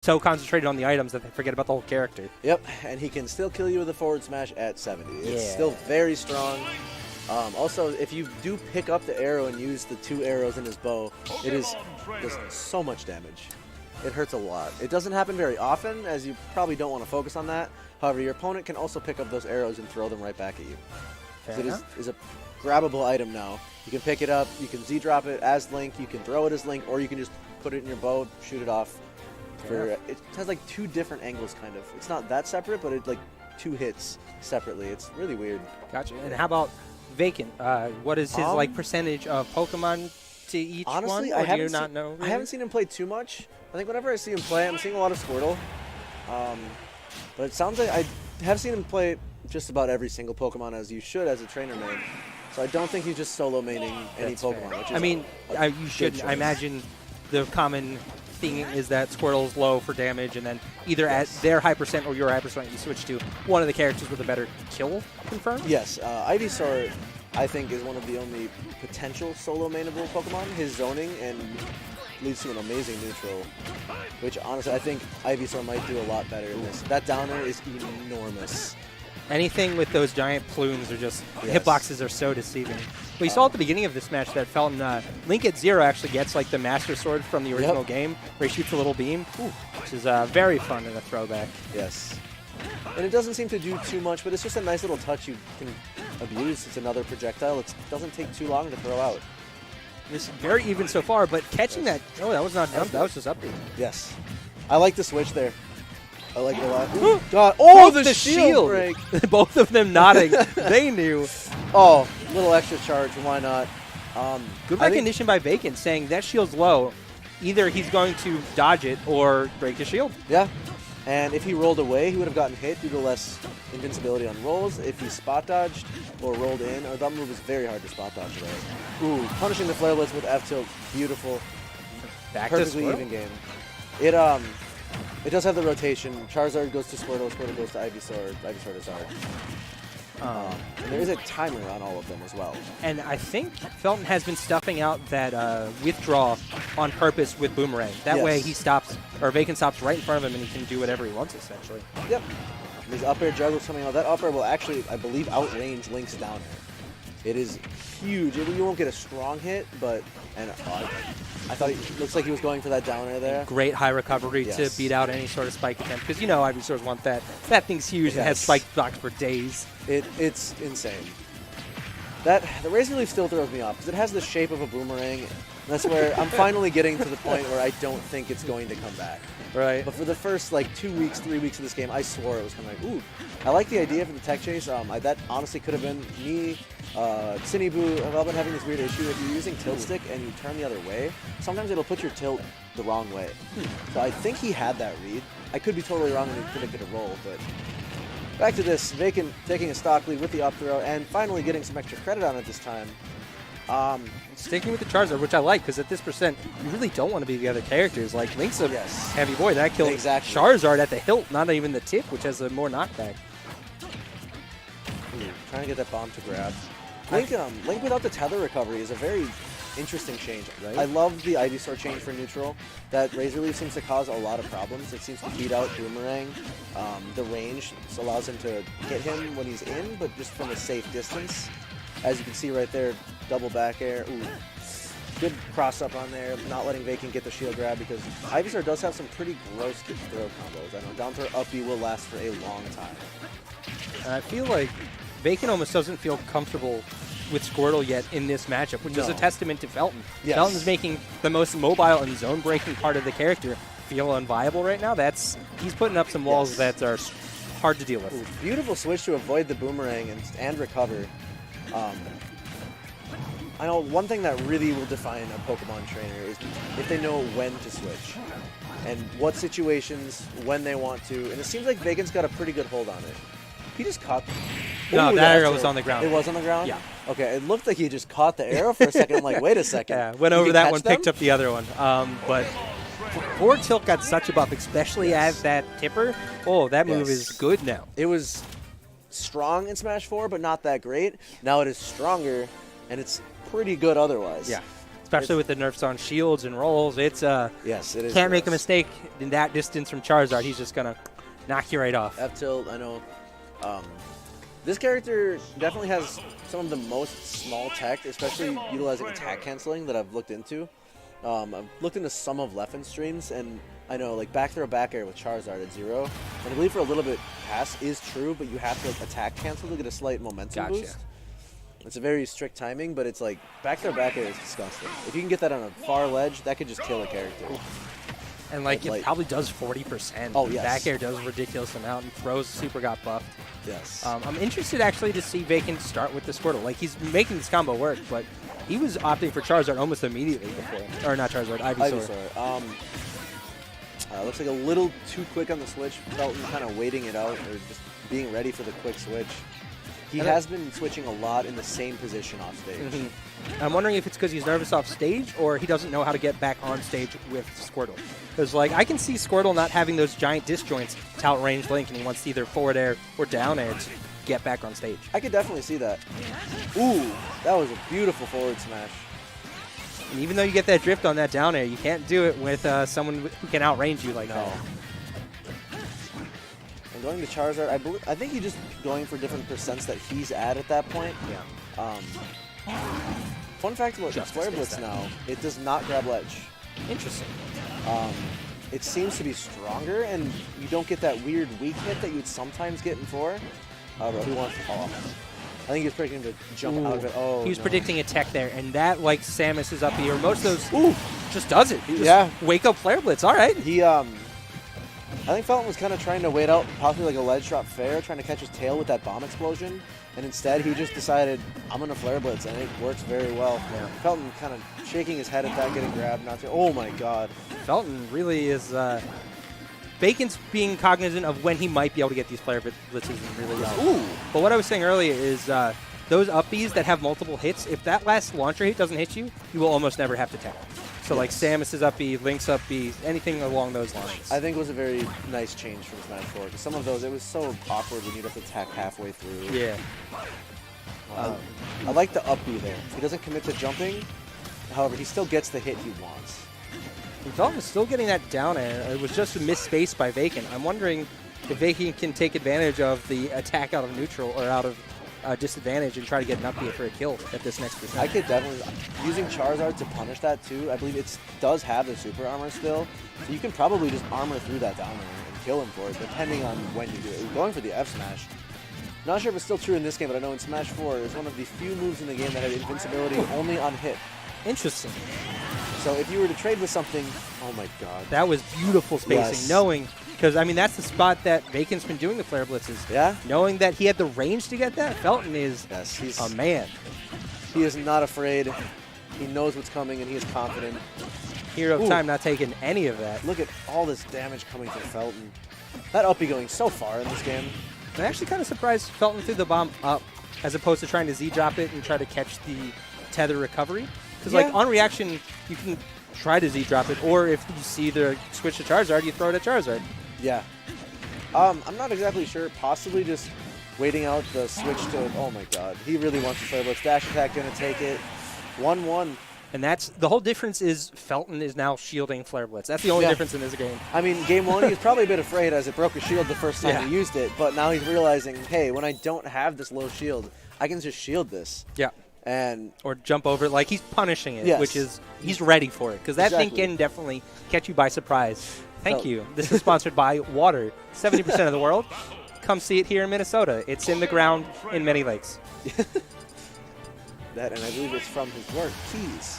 so concentrated on the items that they forget about the whole character. Yep, and he can still kill you with a forward smash at 70. It's still very strong. Also, if you do pick up the arrow and use the 2 arrows in his bow, it does so much damage. It hurts a lot. It doesn't happen very often, as you probably don't want to focus on that. However, your opponent can also pick up those arrows and throw them right back at you. So it is a grabbable item now. You can pick it up, you can Z-drop it as Link, you can throw it as Link, or you can just put it in your bow, shoot it off. It has like 2 different angles, kind of. It's not that separate, but it's like 2 hits separately. It's really weird. Gotcha. And how about Vacant? What is his like percentage of Pokemon to each honestly, one? I haven't seen him play too much. I think whenever I see him play, I'm seeing a lot of Squirtle. But it sounds like I have seen him play just about every single Pokemon, as you should as a trainer main. So I don't think he's just solo maining any Pokemon. Which is I mean, you shouldn't. I imagine the common thing is that Squirtle's low for damage, and then either at their high percent or your high percent, you switch to one of the characters with a better kill confirmed. Yes, Ivysaur, I think, is one of the only potential solo mainable Pokemon. His zoning and leads to an amazing neutral, which honestly I think Ivysaur might do a lot better in this. That downer is enormous. Anything with those giant plumes are just hitboxes are so deceiving. Well, you saw at the beginning of this match that Felton, Link at 0 actually gets like the Master Sword from the original game, where he shoots a little beam, which is very fun in a throwback. Yes. And it doesn't seem to do too much, but it's just a nice little touch you can abuse. It's another projectile. It doesn't take too long to throw out. It's very even so far, but catching that, that was not jump, that was just up B. Yes. I like the switch there. I like it a lot. God. Oh, the shield break. Both of them nodding. They knew. Oh, little extra charge. Why not? Good recognition by Vacant, saying that shield's low. Either he's going to dodge it or break the shield. Yeah. And if he rolled away, he would have gotten hit due to less invincibility on rolls. If he spot dodged or rolled in, that move is very hard to spot dodge though. Ooh, punishing the flare blitz with F tilt. Beautiful. Perfectly even game. It does have the rotation. Charizard goes to Squirtle, Squirtle goes to Ivysaur, Ivysaur to Zard. And there is a timer on all of them as well. And I think Felton has been stuffing out that withdraw on purpose with Boomerang. That way he stops, or Vacant stops right in front of him and he can do whatever he wants essentially. Yep. These up air juggles coming out. That up air will actually, I believe, outrange Link's down air. It is huge. You won't get a strong hit, but I thought it looks like he was going for that down air there. Great high recovery to beat out any sort of spike attempt, because you know Ivysaurs want that. That thing's huge and has spike blocks for days. It's insane. The Razor Leaf still throws me off because it has the shape of a boomerang. That's where I'm finally getting to the point where I don't think it's going to come back. Right. But for the first like 2 weeks, 3 weeks of this game, I swore it was kind of like, ooh, I like the idea for the tech chase. That honestly could have been me. Cinniboo have all been having this weird issue. If you're using tilt stick and you turn the other way, sometimes it'll put your tilt the wrong way. So I think he had that read. I could be totally wrong when he predicted a roll, but back to this. Vacant taking a stock lead with the up throw and finally getting some extra credit on it this time. Sticking with the Charizard, which I like, because at this percent, you really don't want to be the other characters. Like, Link's a heavy boy. That killed Charizard at the hilt, not even the tip, which has a more knockback. Trying to get that bomb to grab. Link without the tether recovery is a very interesting change. Right? I love the Ivysaur change for neutral. That Razor Leaf seems to cause a lot of problems. It seems to beat out Boomerang. The range allows him to hit him when he's in, but just from a safe distance. As you can see right there, double back air. Ooh. Good cross up on there, not letting Vacant get the shield grab, because Ivysaur does have some pretty gross throw combos. I know down throw up B will last for a long time. I feel like Vacant almost doesn't feel comfortable with Squirtle yet in this matchup, which is a testament to Felton. Yes. Felton's making the most mobile and zone-breaking part of the character feel unviable right now. He's putting up some walls that are hard to deal with. Ooh, beautiful switch to avoid the Boomerang and recover. I know one thing that really will define a Pokemon trainer is if they know when to switch and what situations, when they want to. And it seems like Vacant's got a pretty good hold on it. He just caught... No, that arrow was on the ground. It was on the ground? Yeah. Okay, it looked like he just caught the arrow for a second. I'm like, wait a second. Yeah, went over that one, picked up the other one. But forward tilt got such a buff, especially as that tipper. Oh, that move is good now. It was strong in Smash 4, but not that great. Now it is stronger, and it's pretty good otherwise. Yeah. especially with the nerfs on shields and rolls. It's yes, it is. Can't make a mistake in that distance from Charizard. He's just gonna knock you right off. F tilt, I know. This character definitely has some of the most small tech, especially utilizing attack canceling that I've looked into. I've looked into some of Leffen's streams, and I know like back throw back air with Charizard at 0, and I believe for a little bit pass is true, but you have to like attack cancel to get a slight momentum boost. It's a very strict timing, but it's like back throw back air is disgusting. If you can get that on a far ledge, that could just kill a character. And like it probably does 40%. Oh yes. Back air does a ridiculous amount, and throws super got buffed. Yes. I'm interested actually to see Vacant start with the Squirtle. Like he's making this combo work, but he was opting for Charizard almost immediately before. Or not Charizard, Ivysaur. Looks like a little too quick on the switch. Felton kind of waiting it out or just being ready for the quick switch. He has been switching a lot in the same position off stage. I'm wondering if it's because he's nervous off stage or he doesn't know how to get back on stage with Squirtle. Because like I can see Squirtle not having those giant disjoints to outrange Link, and he wants either forward air or down air to get back on stage. I could definitely see that. Ooh, that was a beautiful forward smash. And even though you get that drift on that down air, you can't do it with someone who can outrange you like that. And going to Charizard, I think he's just going for different percents that he's at that point. Yeah. Fun fact about Flare Blitz now, it does not grab ledge. Interesting. It seems to be stronger, and you don't get that weird weak hit that you'd sometimes get in 4. But he wants to fall off. I think he was predicting him to jump out of it. Oh, he was predicting a tech there, and that, like, Samus is up here. Most of those just does it. He just wake up Flare Blitz. All right. He, I think Felton was kind of trying to wait out possibly like a ledge drop fair, trying to catch his tail with that bomb explosion. And instead, he just decided, I'm going to Flare Blitz, and it works very well. Yeah. Felton kind of shaking his head at that, getting grabbed. Oh, my God. Felton really is... Vacant's being cognizant of when he might be able to get these Flare Blitzes really well. Ooh. But what I was saying earlier is those up Bs that have multiple hits, if that last launcher hit doesn't hit you, you will almost never have to tech. So like Samus's up B, Link's up B, anything along those lines. I think it was a very nice change from Smash 4. Because some of those, it was so awkward when you'd have to attack halfway through. Yeah. I like the up B there. He doesn't commit to jumping. However, he still gets the hit he wants. Felton is still getting that down air. It was just a missed space by Vacant. I'm wondering if Vacant can take advantage of the attack out of neutral or out of disadvantage and try to get an up B for a kill at this next percent. I could definitely, using Charizard to punish that too, I believe it does have the super armor still. So you can probably just armor through that down air and kill him for it, depending on when you do it. Going for the F smash. Not sure if it's still true in this game, but I know in Smash 4, it's one of the few moves in the game that had invincibility only on hit. Interesting. So if you were to trade with something, oh my God. That was beautiful spacing, knowing, because I mean that's the spot that Vacant's been doing the Flare Blitzes. Yeah? Knowing that he had the range to get that, Felton is he's a man. He is not afraid. He knows what's coming and he is confident. Hero of Time not taking any of that. Look at all this damage coming from Felton. That up B going so far in this game. I'm actually kind of surprised Felton threw the bomb up as opposed to trying to Z-drop it and try to catch the tether recovery. Because like on reaction, you can try to Z-drop it, or if you see the switch to Charizard, you throw it at Charizard. Yeah. I'm not exactly sure. Possibly just waiting out the switch to, oh my God. He really wants to Flare Blitz. Dash attack going to take it. 1-1. And that's the whole difference is Felton is now shielding Flare Blitz. That's the only difference in this game. I mean, game 1, he was probably a bit afraid as it broke his shield the first time he used it, but now he's realizing, hey, when I don't have this low shield, I can just shield this. Yeah. And or jump over it. Like he's punishing it, which is he's ready for it. Because that thing can definitely catch you by surprise. Thank you. This is sponsored by water. 70% of the world. Come see it here in Minnesota. It's in the ground in many lakes. That, and I believe it's from his work, Keys.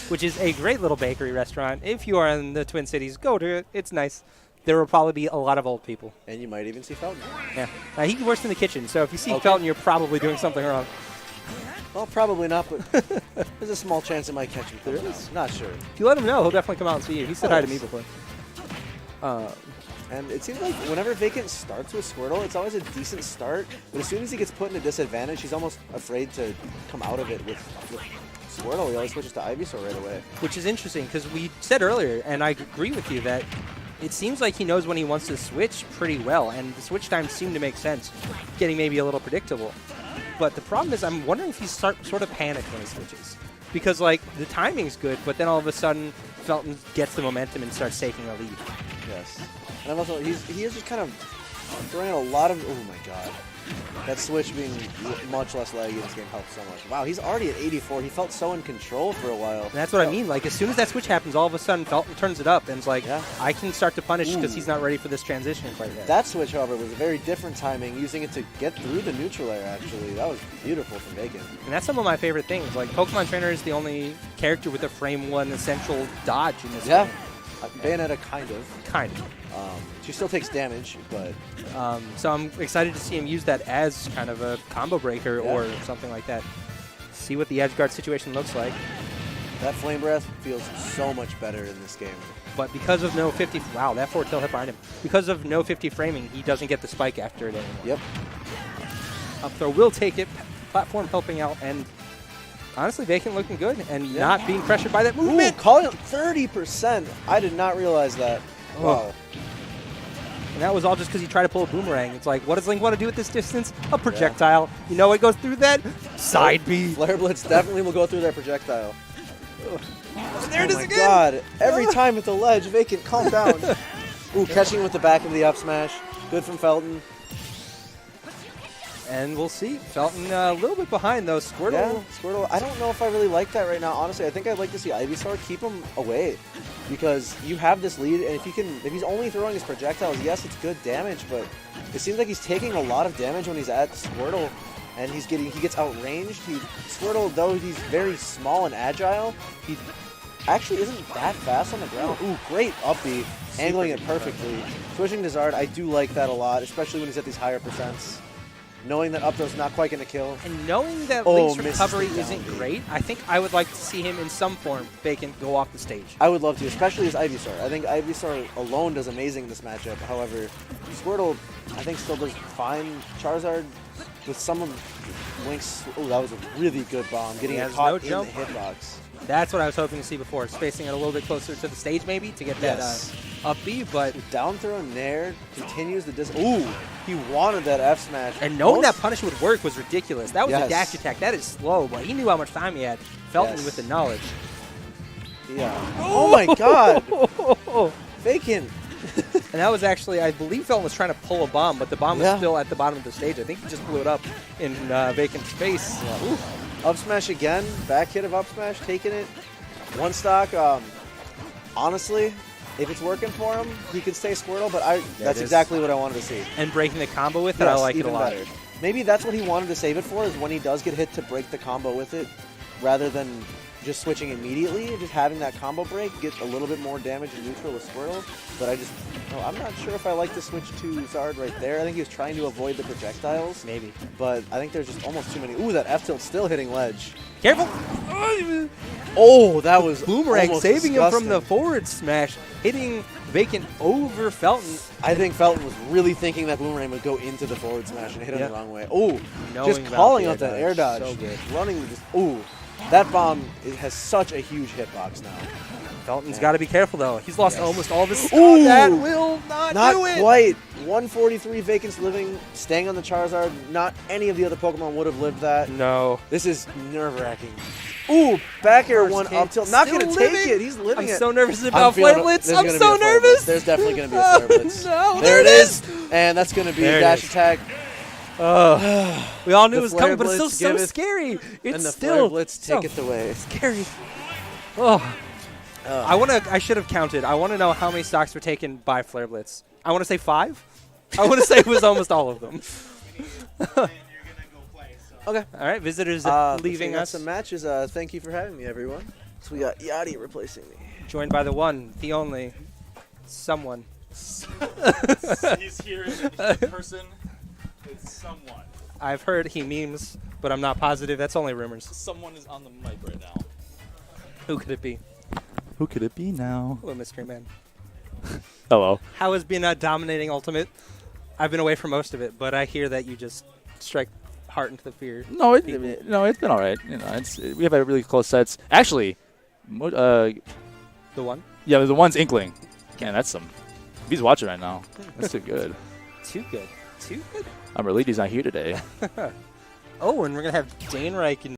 Which is a great little bakery restaurant. If you are in the Twin Cities, go to it. It's nice. There will probably be a lot of old people. And you might even see Felton. Yeah. He works in the kitchen, so if you see Felton, you're probably doing something wrong. Well, probably not, but there's a small chance it might catch him. There is. Not sure. If you let him know, he'll definitely come out and see you. He said hi to me before. And it seems like whenever Vacant starts with Squirtle, it's always a decent start. But as soon as he gets put in a disadvantage, he's almost afraid to come out of it with Squirtle. He always switches to Ivysaur right away. Which is interesting, because we said earlier, and I agree with you, that it seems like he knows when he wants to switch pretty well, and the switch times seem to make sense, getting maybe a little predictable. But the problem is I'm wondering if he's sort of panicked when he switches. because like the timing's good, but then all of a sudden Felton gets the momentum and starts taking a lead. Yes. And I'm also, he is just kind of throwing out a lot of, oh my god. That switch being much less laggy in this game helps so much. Wow, he's already at 84. He felt so in control for a while. And that's what I mean. Like, as soon as that switch happens, all of a sudden Felton turns it up and is like, I can start to punish because he's not ready for this transition quite yet. That switch, however, was a very different timing, using it to get through the neutral air, actually. That was beautiful from Vacant. And that's some of my favorite things. Like, Pokemon Trainer is the only character with a frame 1 essential dodge in this game. Bayonetta, kind of. Kind of. She still takes damage, but... so I'm excited to see him use that as kind of a combo breaker or something like that. See what the edge guard situation looks like. That Flame Breath feels so much better in this game. But because of no 50... Wow, that forward tilt hit behind him. Because of no 50 framing, he doesn't get the spike after it anymore. Yep. Up throw will take it. Platform helping out, and honestly, Vacant looking good and not being pressured by that movement. Ooh, calling it 30%. I did not realize that. Wow. And that was all just because he tried to pull a boomerang. It's like, what does Link want to do at this distance? A projectile. You know what goes through that? Side B. Flare Blitz definitely will go through that projectile. There it is again. Oh my god. Every time at the ledge, Vacant, calm down. Ooh, catching with the back of the up smash. Good from Felton. And we'll see. Felton a little bit behind, though. Squirtle. Yeah, Squirtle. I don't know if I really like that right now. Honestly, I think I'd like to see Ivysaur keep him away. Because you have this lead, and if he's only throwing his projectiles, yes, it's good damage, but it seems like he's taking a lot of damage when he's at Squirtle, and he gets outranged. Squirtle, though he's very small and agile, he actually isn't that fast on the ground. Ooh, great up B, angling it perfectly. Switching to Zard, I do like that a lot, especially when he's at these higher percents. Knowing that up throw's not quite going to kill. And knowing that Link's recovery isn't great, I think I would like to see him in some form, Vacant, go off the stage. I would love to, especially as Ivysaur. I think Ivysaur alone does amazing in this matchup. However, Squirtle, I think, still does fine. Charizard, with some of Link's... Oh, that was a really good bomb. Getting it caught in the hitbox. That's what I was hoping to see before. Spacing it a little bit closer to the stage, maybe, to get that up B, but... Down throw Nair continues the distance. Ooh, he wanted that F smash. And knowing that punish would work was ridiculous. That was a dash attack. That is slow, but he knew how much time he had. Felton with the knowledge. Yeah. Oh my god! Vacant. And that was actually, I believe Felton was trying to pull a bomb, but the bomb was still at the bottom of the stage. I think he just blew it up in Vacant's face. Yeah. Up smash again. Back hit of up smash, taking it. One stock. Honestly, if it's working for him, he can stay Squirtle, but that's exactly what I wanted to see. And breaking the combo with it, I like it a lot. Better. Maybe that's what he wanted to save it for, is when he does get hit to break the combo with it, rather than just switching immediately, just having that combo break, get a little bit more damage in neutral with Squirtle. But I'm not sure if I like to switch to Zard right there. I think he was trying to avoid the projectiles. Maybe. But I think there's just almost too many. Ooh, that F-tilt still hitting ledge. Careful! Oh, that was Boomerang saving him from the forward smash, hitting Vacant over Felton. I think Felton was really thinking that Boomerang would go into the forward smash and hit him the wrong way. Oh, just calling out that air dodge. So good. Running just, ooh. That bomb has such a huge hitbox now. Felton's got to be careful, though. He's lost almost all of his... Ooh, that will not do it! Not quite. 143 Vacant's living, staying on the Charizard. Not any of the other Pokemon would have lived that. No. This is nerve-wracking. Ooh, back air one up tilt. Not going to take it. He's living it. I'm so nervous about Flare Blitz. I'm so nervous. There's definitely going to be a Flare Blitz. No, there it is. And that's going to be a dash attack. We all knew it was coming, but it's still so scary. It's and the still Flare Blitz take it away. Scary. I should have counted. I want to know how many stocks were taken by Flare Blitz. I want to say 5. I want to say it was almost all of them. Okay. All right. Visitors leaving us. Some matches. Thank you for having me, everyone. So we got Yachty replacing me. Joined by the one, the only, someone. He's here in person. It's someone. I've heard he memes, but I'm not positive. That's only rumors. Someone is on the mic right now. Who could it be? Who could it be now? Hello, Mystery Man. Hello. How has been dominating Ultimate? I've been away for most of it, but I hear that you just strike heart into the fear. No, it's been all right. You know, we have had really close sets. Actually, the one? Yeah, the one's Inkling. Man, that's some. He's watching right now. That's too good. Too good. Too good. I'm relieved he's not here today. Oh, and we're gonna have Dane Reich and